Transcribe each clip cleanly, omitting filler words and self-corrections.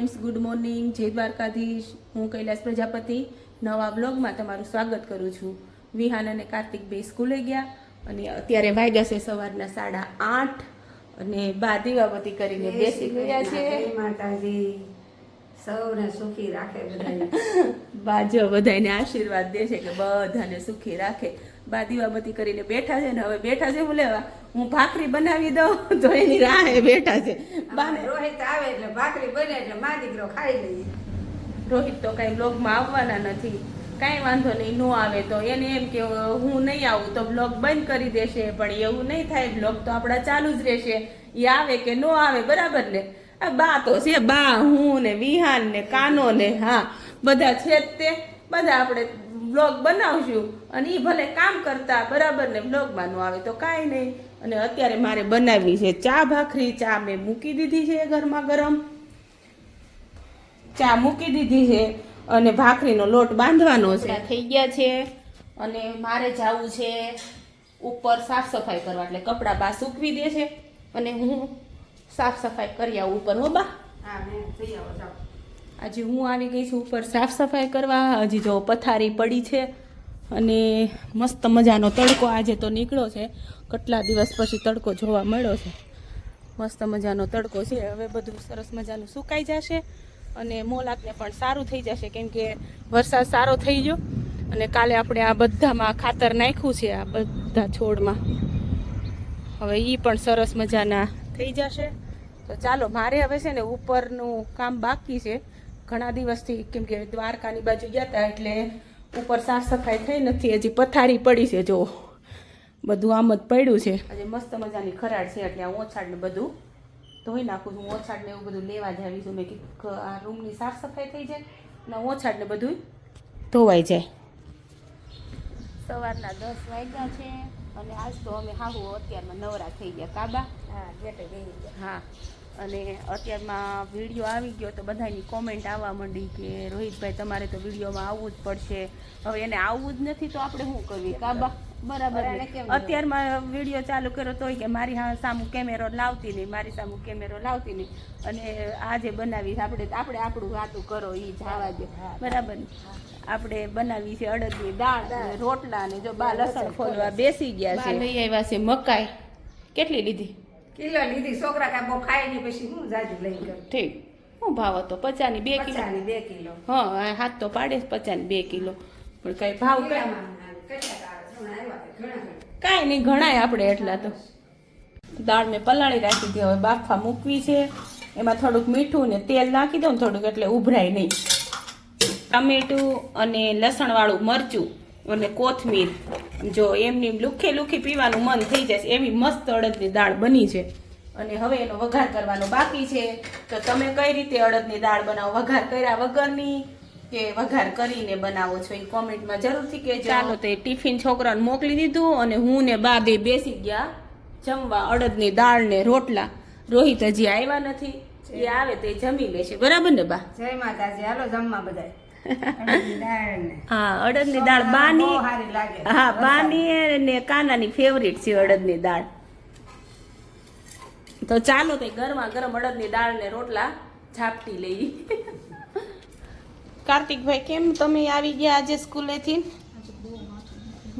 Friends, good morning, જય દ્વારકાધીશ. હું કૈલાસ પ્રજાપતિ નવા બ્લોગમાં તમારું સ્વાગત કરું છું. વિહાન અને કાર્તિક બે સ્કૂલે ગયા અને અત્યારે વાગ્યા છે સવારના 8:30 અને બા દીવાબત્તી કરીને બેસી ગયા છે. માતાજી સૌને સુખી રાખે બધાને. બા જો બધાને આશીર્વાદ દે છે કે બધાને સુખી રાખે. બા દીવાબત્તી કરીને બેઠા છે ને હવે બેઠા છે હું લેવા હું ભાખરી બનાવી દઉં તો એની રાહે બેઠા છે. બાને રોહિત આવે એટલે ભાખરી બને એટલે મા દીકરો ખાઈ લઈએ. રોહિત તો કઈ બ્લોગમાં આવવાના નથી, કાંઈ વાંધો નહીં, નો આવે તો એને એમ કે હું નહીં આવું તો બ્લોગ બંધ કરી દેશે, પણ એવું નહીં થાય, બ્લોગ તો આપણા ચાલુ જ રહેશે. એ આવે કે નો આવે, બરાબર ને? આ બા તો છે, બા હું ને વિહાન ને કાનો ને હા બધા છે જ તે બધા આપણે બ્લોગ બનાવશું અને એ ભલે કામ કરતા બરાબર ને બ્લોગમાં નો આવે તો કાંઈ નહીં. અને અત્યારે મારે બનાવવી છે ચા ભાખરી. ચા મેં મૂકી દીધી છે ગરમા ગરમ, ચા મૂકી દીધી છે અને ભાખરીનો લોટ બાંધવાનો છે. થઈ ગયા છે અને મારે જવું છે ઉપર સાફ સફાઈ કરવા, એટલે કપડાં બા સૂકવી દે છે અને હું સાફ સફાઈ કરી આવું ઉપર. હો બા, આજે હું આવી ગઈ છું ઉપર સાફ સફાઈ કરવા. હજી જો પથારી પડી છે અને મસ્ત મજાનો તડકો આજે તો નીકળ્યો છે. કેટલા દિવસ પછી તડકો જોવા મળ્યો છે. મસ્ત મજાનો તડકો છે. હવે બધું સરસ મજાનું સુકાઈ જશે અને મોલાકને પણ સારું થઈ જશે, કેમ કે વરસાદ સારો થઈ ગયો અને કાલે આપણે આ બધામાં ખાતર નાખ્યું છે, આ બધા છોડમાં. હવે એ પણ સરસ મજાના થઈ જશે. તો ચાલો, મારે હવે છે ને ઉપરનું કામ બાકી છે ઘણા દિવસથી, કેમ કે દ્વારકાની બાજુ ગયા હતા એટલે ઉપર સાફ સફાઈ થઈ નથી. હજી પથારી પડી છે, જો બધું આમ જ પડ્યું છે. આજે મસ્ત મજાની ખરાડ છે એટલે આ ઓછાડ ને બધું ધોઈ નાખું છું. ઓછાડ ને એવું બધું લેવા જ આવી છું. મેં કીધું આ રૂમની સાફ સફાઈ થઈ જાય અને ઓછાડ ને બધું ધોવાઈ જાય. સવારના 10 વાગ્યા છે અને આજ તો અમે હાહુ અત્યારમાં નવરા થઈ ગયા. કાબા હા, અને અત્યારમાં વિડીયો આવી ગયો તો બધાની કોમેન્ટ આવવા માંડી કે રોહિતભાઈ તમારે તો વિડીયોમાં આવવું જ પડશે. હવે એને આવવું જ નથી તો આપણે શું કરવી કાબા, બરાબર? અત્યારમાં વિડીયો ચાલુ કર્યો તોય કે મારી સામું કેમેરો લાવતી નહીં, મારી સામું કેમેરો લાવતી નહીં. અને આજે બનાવી આપણે આપણું વાતું કરો એ જવા દે, બરાબર ને? આપણે બનાવી છે અડદની દાળ, રોટલા ને જો બા લસણ ફોલવા બેસી ગયા છે. લઈ આવ્યા છે મકાઈ. કેટલી લીધી? કિલો લીધી. છોકરા કાંઈ બહુ ખાય નહીં, પછી હું જાજુ લઈ ગયો. ઠીક. શું ભાવ હતો? 50 ની 2 કિલો. 2 કિલો. હા, હાથ તો પાડે 50 ની 2 કિલો, પણ કઈ ભાવ કાંઈ નહીં, ઘણાય આપણે એટલા તો. દાળ મેં પલાળી રાખી હતી, હવે બાફા મૂકવી છે. એમાં થોડુંક મીઠું ને તેલ નાખી દઉં થોડુંક, એટલે ઉભરાય નહીં. ટમેટું અને લસણવાળું મરચું અને કોથમીર, જો એમની લુખી લુખી પીવાનું મન થઈ જશે એવી મસ્ત અડદની દાળ બની છે. અને હવે એનો વઘાર કરવાનો બાકી છે. તો તમે કઈ રીતે અડદની દાળ બનાવો? વઘાર કર્યા વગરની કે વઘાર કરીને બનાવો છો? એ કોમેન્ટમાં જરૂરથી કહેજો. ચાલો, તે ટિફિન છોકરાને મોકલી દીધું અને હું ને બા બે બેસી ગયા જમવા અડદની દાળ ને રોટલા. રોહિત હજી આવ્યા નથી, એ આવે તો જમી લેશે, બરાબર ને બા? જય માતાજી. હાલો જમવા બધાય. હા, અડદની દાળ બાની, હા બાની ને કાનાની ફેવરિટ છે અડદની દાળ. તો ચાલો, તે ગરમા ગરમ અડદની દાળ ને રોટલા ઝાપટી લઈ. કાર્તિકભાઈ, કેમ તમે આવી ગયા આજે સ્કૂલેથી?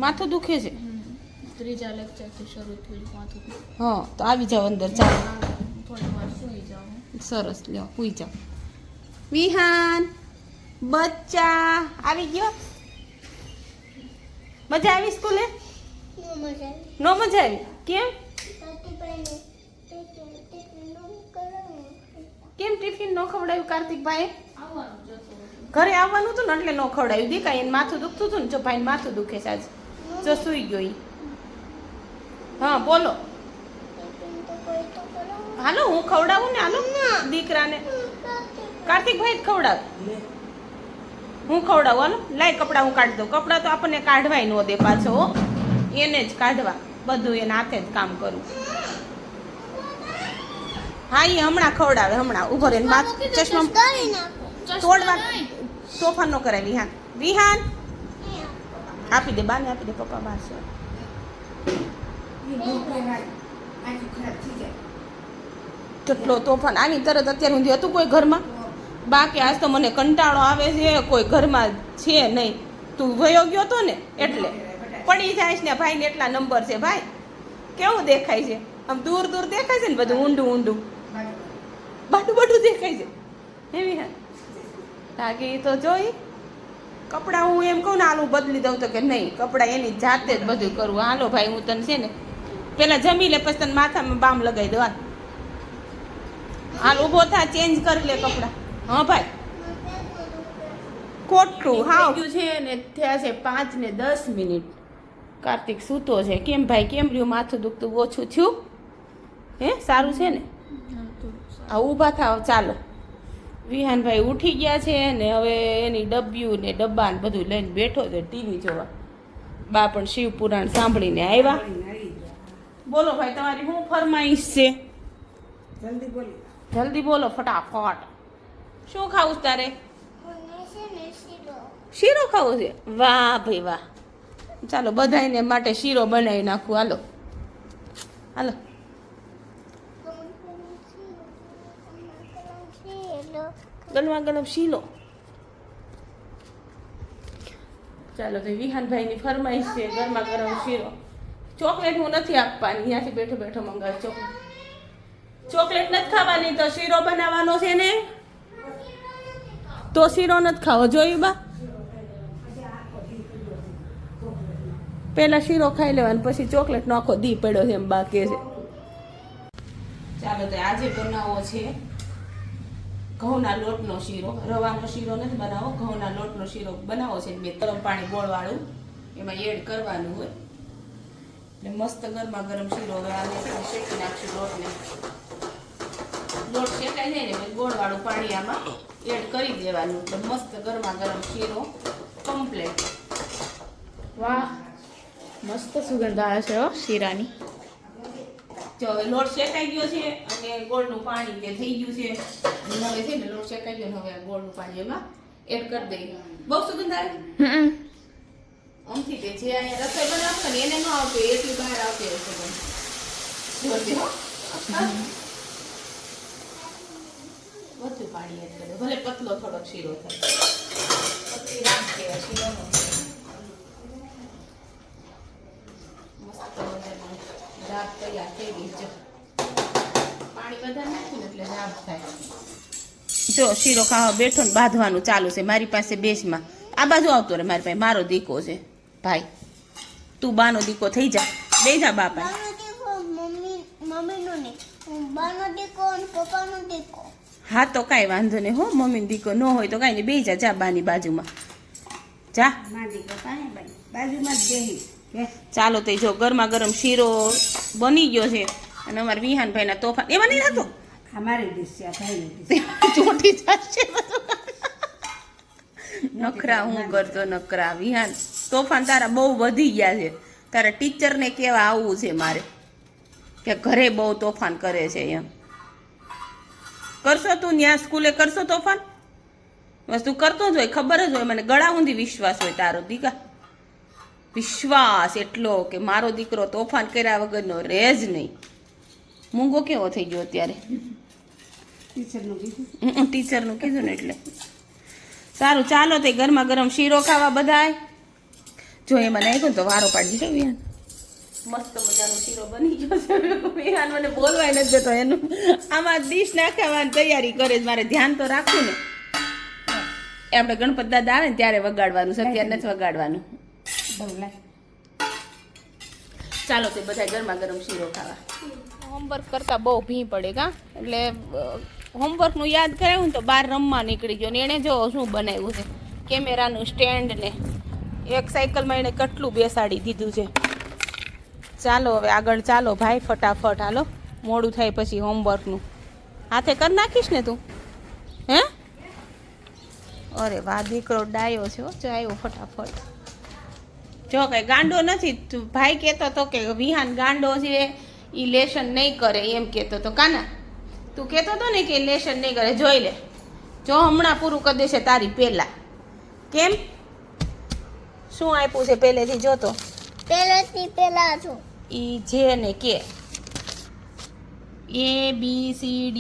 માથું દુખે છે? ત્રીજા લેક્ચરથી શરૂ થયું માથું. હા, તો આવી જાઓ અંદર. ચાલો, થોડી વાર સૂઈ જાઉં. સરસ, લ્યો સુઈ જાઓ. વિહાન બચ્ચા આવી ગયો? મજા આવી સ્કૂલે? નો મજા આવી? કેમ કેમ ટિફિન નો ખવડાવ્યું કાર્તિકભાઈ? ઘરે આવવાનું હતું ને એટલે નો ખવડાવ્યું. દેખાય એને માથું દુખતું હતું ને, જો ભાઈ માથું દુખે છે આજે, જો સુઈ ગયો ઈ. હા બોલો. હાલો હું ખવડાવું ને, હાલો દીકરાને. કાર્તિકભાઈ જ ખવડાવ, હું ખવડાવું. હાલો લાય કપડાં હું કાઢી દઉં. કપડાં તો આપણને કાઢવાય ન દે પાછો, એને જ કાઢવા, બધું એને હાથે જ કામ કરું. હા, એ હમણાં ખવડાવે, હમણાં ઉભો રહે. ચશ્મા તોડવા તોફાન ન કરાય. વિહાન, વિહાન આપી દે, બાને આપી દે, પપ્પા બહાર છે. કેટલો તોફાન! આની તરત અત્યાર સુધી હતું કોઈ ઘરમાં? બાકી આજ તો મને કંટાળો આવે છે, કોઈ ઘરમાં છે નહીં. તું વયો ગયો તો ને એટલે પડી જાય ને. ભાઈને એટલા નંબર છે ભાઈ. કેવું દેખાય છે આમ દૂર દૂર દેખાય છે ને બધું ઊંડું ઊંડું બાટું દેખાય છે એવી. હા બાકી તો જોઈ કપડાં હું એમ કહું ને આલું બદલી દઉં તો કે નહીં, કપડાં એની જાતે જ બધું કરવું. હાલો ભાઈ હું તને છે ને પેલા જમી લે પછી તને માથામાં બામ લગાવી દઉં. હાલ ઊભો થા, ચેન્જ કરી લે કપડાં. હા ભાઈ ખોટું હા ગયું છે ને. થયા છે 5 ને 10 મિનિટ. કાર્તિક સૂતો છે. કેમ ભાઈ કેમ રહ્યું? માથું દુખતું ઓછું થયું? હે સારું છે ને? આ ઊભા થાવ ચાલો. વિહાનભાઈ ઉઠી ગયા છે ને હવે એની ડબ્યું ને ડબ્બા ને બધું લઈને બેઠો છે ટીવી જોવા. બા પણ શિવ પુરાણ સાંભળીને આવ્યા. બોલો ભાઈ તમારી શું ફરમાઈશ છે? જલ્દી બોલી. જલ્દી બોલો ફટાફટ. શું ખાવું તારે? શીરો ખાવો છે? વાહ ભાઈ વાહ. ચાલો બધાને માટે શીરો બનાવી નાખું. હાલો હાલો. ગરમા ગરમ શીરો. ચાલો તો વિહાનભાઈની ફરમાઈશ છે ગરમા ગરમ શીરો. ચોકલેટ હું નથી આપવાની, ત્યાંથી બેઠો બેઠો મંગાવે ચોકલેટ. ચોકલેટ નથી ખાવાની તો શીરો બનાવવાનો છે ને, તો શીરો નથી ખાવો. જોયું બા? પેલા શીરો ખાઈ લેવાનો પછી ચોકલેટ નો આખો દી પડ્યો છે એમ બા કે છે. ચાલો તો આજે બનાવવો છે ઘઉંના લોટનો શીરો. રવાનો શીરો નથી બનાવો, ઘઉંના લોટનો શીરો બનાવો છે. બે ગરમ પાણી ગોળવાળું એમાં એડ કરવાનું હોય એટલે મસ્ત ગરમા ગરમ શીરો. હવે આને શેકી નાખશું લોટને. લોટ શેકાઈ જાય ને પછી ગોળવાળું પાણી આમાં એડ કરી દેવાનું એટલે મસ્ત ગરમા ગરમ શીરો કમ્પ્લીટ. વાહ મસ્ત સુગંધ આવે છે હો શીરાની. જો હવે લોટ શેકાઈ ગયો છે અને ગોળનું પાણી જે થઈ ગયું છે. હવે છે ને લોટ શેકાઈ ગયો, હવે ગોળનું પાણી એમાં એડ કરી દઈએ. બહુ સુગંધ આવે. આમથી તે જે અહીંયા રસોઈ બનાવશો ને એને ન આવતું એટલી બહાર આવતી હશે સુગંધ. જોરથી હો. બધું પાણી એડ કરે, ભલે પતલો થોડોક શીરો થાય. પતલી રાખે શીરો નો મસ્ત મજાનો રાબ તૈયાર થઈ ગઈ છે. પાણી વધારે નાખ્યું ને એટલે રાબ થાય. જો શીરો ખાવા બેઠો ને બાંધવાનું ચાલુ છે મારી પાસે બેસમાં. આ બાજુ આવતો રે મારી પાસે. મારો દીકો છે ભાઈ. તું બાનો દીકો થઈ જા. બે જા બાપા. હા તો કાંઈ વાંધો નહીં હો. મમ્મી દીકો ન હોય તો કાંઈ નહીં. બે જા જા બાની બાજુમાં જા. બાજુમાં જ બેહી. ચાલો તો જો ગરમા ગરમ શીરો બની ગયો છે અને અમારા વિહાનભાઈના તોફાન એમાં નહીં થતો. અમારી ડીશ છે, ભાઈની ડીશ. ચોટી જશે નખરા હું કરતો નખરા. વિહાન તોફાન તારા બહુ વધી ગયા છે. તારા ટીચરને કેવા આવવું છે મારે કે ઘરે બહુ તોફાન કરે છે એમ. કરશો તું ત્યાં સ્કૂલે કરશો તોફાન? બસ તું કરતો જ હોય, ખબર જ હોય મને. ગળા ઊંધી વિશ્વાસ હોય તારો દીકા. વિશ્વાસ એટલો કે મારો દીકરો તોફાન કર્યા વગરનો રહે જ નહીં. મૂંગો કેવો થઈ ગયો અત્યારે? ટીચરનું કીધું ને એટલે. સારું ચાલો તે ગરમા ગરમ શીરો ખાવા બધાય. જો એમાં નાખ્યું તો વારો પાડી દીધો વિહાન. મસ્ત મજાનો શીરો બની ગયો છે. વિહાન મને બોલવાય નથી દેતો. એનું આમાં ડીશ નાખાવાની તૈયારી કરે છે. મારે ધ્યાન તો રાખવું ને. એ આપણે ગણપત દાદા આવે ને ત્યારે વગાડવાનું છે, અત્યારે નથી વગાડવાનું. ચાલો તે બધા ગરમા ગરમ શીરો ખાવા. હોમવર્ક કરતા બહુ ભી પડે કા એટલે હોમવર્કનું યાદ કરાવ્યું ને તો બહાર રમવા નીકળી ગયો ને. એણે જો શું બનાવ્યું છે કેમેરાનું સ્ટેન્ડ ને એક સાયકલમાં એણે કેટલું બેસાડી દીધું છે. ચાલો હવે આગળ ચાલો ભાઈ ફટાફટ. હાલો મોડું થાય પછી હોમવર્કનું. હાથે કરી નાખીશ ને તું? હે અરે વાહ દીકરો ડાયો છે. જો આવ્યો ફટાફટ. જો કઈ ગાંડો નથી. ભાઈ કહેતો તો કે વિહાન ગાંડો છે એ લેશન નહીં કરે એમ કહેતો તો. કાના તું કહેતો હતો ને કે લેશન નહીં કરે. જોઈ લે જો હમણાં પૂરું કરી દેશે તારી પહેલા. કેમ શું આપ્યું છે પહેલેથી? જોતો પહેલેથી પહેલા છું. ઈ જે ને કે ABCDEFGHIJK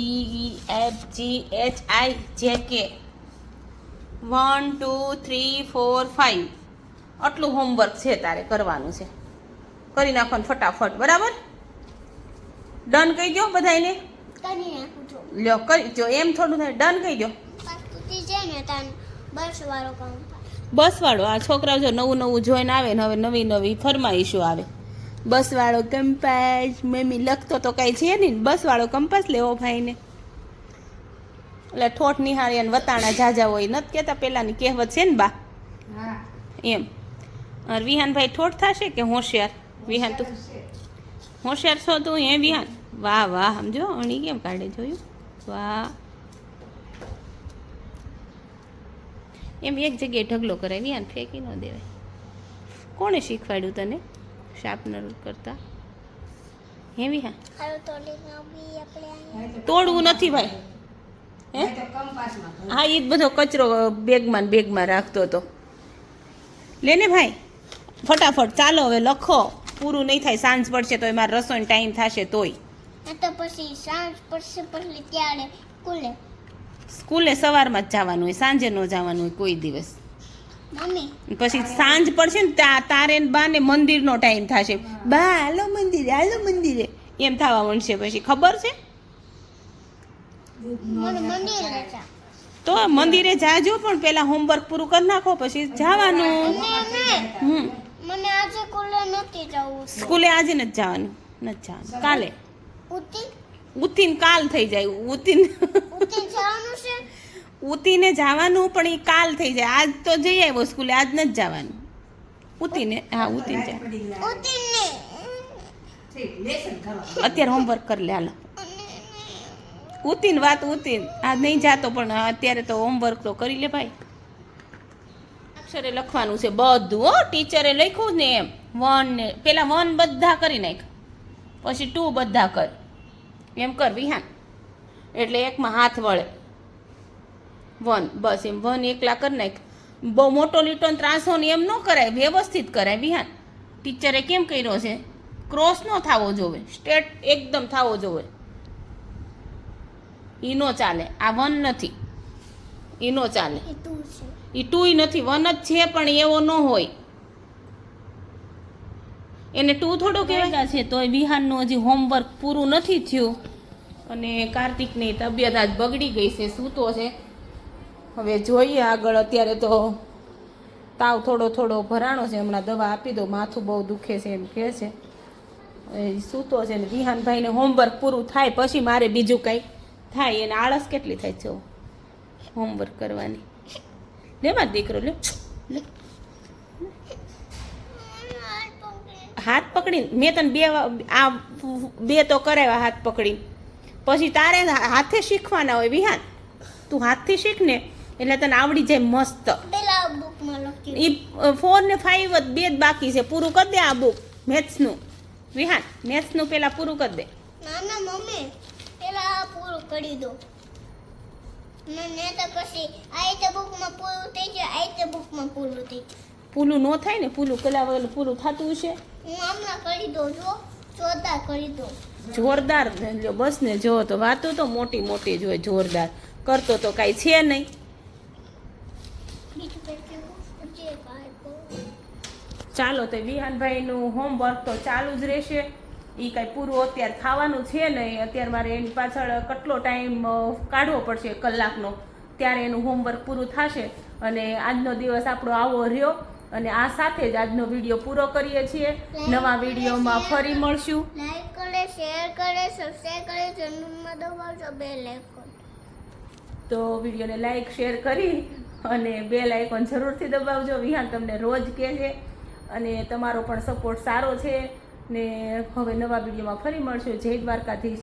1 2 3 4 5 આટલું હોમવર્ક છે તારે કરવાનું છે. કરી નાખવાનું ફટાફટ, બરાબર? ડન કહી દો બધાને. કરી નાખું છું. લ્યો કરી જો, એમ થોડું થાય. ડન કહી દો. પાછું જાય ને તાન બસ વાળો કામ. બસવાળો, આ છોકરાઓ જો નવું નવું જોઈને આવે ને હવે નવી નવી ફરમાઈશો આવે. બસવાળો કંપાસ, મમ્મી લખતો તો કાંઈ છે નહીં. બસવાળો કંપાસ લેવો ભાઈને. એટલે ઠોઠ નિહાળી અને વતાણા જાજા હોય, નથી કહેતા પેલાની કહેવત છે ને બા, હા એમ. અને વિહાનભાઈ ઠોઠ થશે કે હોશિયાર? વિહાન તું હોશિયાર છો તું હે વિહાન? વાહ વાહ, સમજો અણી કેમ કાઢે, જોયું? વાહ. એમ એક જગ્યાએ ઢગલો કરાય, વિહાન ફેંકી ન દેવાય. કોણે શીખવાડ્યું તને શાર્પનર કરતા? હે વિહાન? હાલો તો લીધા બી આપણે અહીંયા. તોડવું નથી ભાઈ. હે? તો કંપાસમાં હા, એ જ બધો કચરો બેગમાં ને બેગમાં રાખતો હતો. લે ને ભાઈ ફટાફટ, ચાલો હવે લખો. પૂરું નહીં થાય, સાંજ પડશે તો મારે રસોઈનો ટાઈમ થશે તોય. આ તો પછી સાંજ પડશે પછી ત્યારે ખુલે. સ્કૂલે સવારમાં જ જવાનું હોય, સાંજે ન જવાનું હોય કોઈ દિવસ. મમ્મી પછી સાંજ પડશે ને તારે ને બા ને મંદિરનો ટાઈમ થશે. બા હાલો મંદિરે, હાલો મંદિરે, એમ થવા માંડશે. પછી ખબર છે મને મંદિરે જા. તો મંદિરે જાજો, પણ પેલા હોમવર્ક પૂરું કરી નાખો પછી જવાનું. મને આજે ખુલે નથી જવું. સ્કૂલે આજે નથી જવાનું, નથી જવાનું, કાલે. ઉતી ઉતીન કાલ થઈ જાય. ઉતીન ઉતી જવાનું છે. ઉતીને જવાનું પણ એ કાલ થઈ જાય. આજ તો જઈ આવ્યો સ્કૂલે, આજ નથી જવાનું. ઉતીને, હા ઉતીન જાય. ઉતી ને લેસન કરવા અત્યારે હોમવર્ક કરી લે, હાલો. ઉતીન વાત ઉતીન, આ નહીં જાતો પણ અત્યારે તો હોમવર્ક તો કરી લે ભાઈ. અક્ષરે લખવાનું છે બધું. હો, ટીચરે લખ્યું ને એમ 1 ને પેલા 1 બધા કરી નાખ, પછી 2 બધા કર, એમ કર વિહાન. એટલે એકમાં હાથ વળે 1, બસ એમ 1 એકલા કરી નાખ. બહુ મોટો લીટો ને ત્રાસો ને એમ ન કરાય, વ્યવસ્થિત કરાય વિહાન. ટીચરે કેમ કર્યો છે, ક્રોસ ન થવો જોવે, સ્ટ્રેટ એકદમ થવો જોવે. ઈ નો ચાલે. આ 1 નથી, ઈ નો ચાલે. એ તું છે. ઈ 2 નથી, 1 જ છે પણ એવો ન હોય. એને 2 થોડો કહેવાય છે. તોય વિહાનનું હજી હોમવર્ક પૂરું નથી થયું. અને કાર્તિકની તબિયત આજ બગડી ગઈ છે, સૂતો છે. હવે જોઈએ આગળ. અત્યારે તો તાવ થોડો થોડો ભરાણો છે, હમણાં દવા આપી દો, માથું બહુ દુખે છે એમ કહે છે. સૂતો છે ને વિહાનભાઈને હોમવર્ક પૂરું થાય પછી મારે બીજું કંઈ થાય. એને આળસ કેટલી થાય છે હોમવર્ક કરવાની. લે મારો દીકરો, લે લે. હાથ પકડીને મેં તને બે તો કરાવ્યા હાથ પકડીને. પછી તારે હાથે શીખવાના હોય વિહાન. તું હાથથી શીખ ને એટલે તને આવડી જાય મસ્ત. પેલા બુકમાં લખ્યું. એ 4 ને 5 જ 2 જ બાકી છે. પૂરું કરી દે આ બુક મેથ્સનું વિહાન. મેથ્સનું પેલા પૂરું કરી દે. ના ના મમ્મી પેલા આ પૂરું કરી દો. ને તો પછી આ તે બુકમાં પૂરું થઈ જાય, આ તે બુકમાં પૂરું થઈ જાય. પૂલું ન થાય ને, પૂલું પેલા પૂરું થતું છે. હું હમણાં કરી દઉં જો, જોરદાર કરી દઉં. જોરદાર જો બસ ને. જો તો વાતો તો મોટી મોટી જોઈએ, જોરદાર કરતો તો કાંઈ છે નહીં. બીજું પેલું જે કાંઈ ચાલો તો વિહાનભાઈનું હોમવર્ક તો ચાલુ જ રહેશે. એ કાંઈ પૂરું અત્યારે થવાનું છે નહીં. અત્યારે મારે એની પાછળ કેટલો ટાઈમ કાઢવો પડશે, કલાકનો, ત્યારે એનું હોમવર્ક પૂરું થશે. અને આજનો દિવસ આપણો આવો રહ્યો. અને આ સાથે જ આજનો વિડીયો પૂરો કરીએ છીએ. નવા વિડીયોમાં ફરી મળશું. લાઈક કરે, શેર કરે, સબસ્ક્રાઇબ કરે, ચેનલમાં દબાવજો બેલ આઇકોન. તો વિડીયોને લાઈક શેર કરી અને બેલ આઇકોન જરૂરથી દબાવજો. વિહાન તમને રોજ કહે છે અને તમારો પણ સપોર્ટ સારો છે. ને હવે નવા વિડીયોમાં ફરી મળશું. જય દ્વારકાધીશ.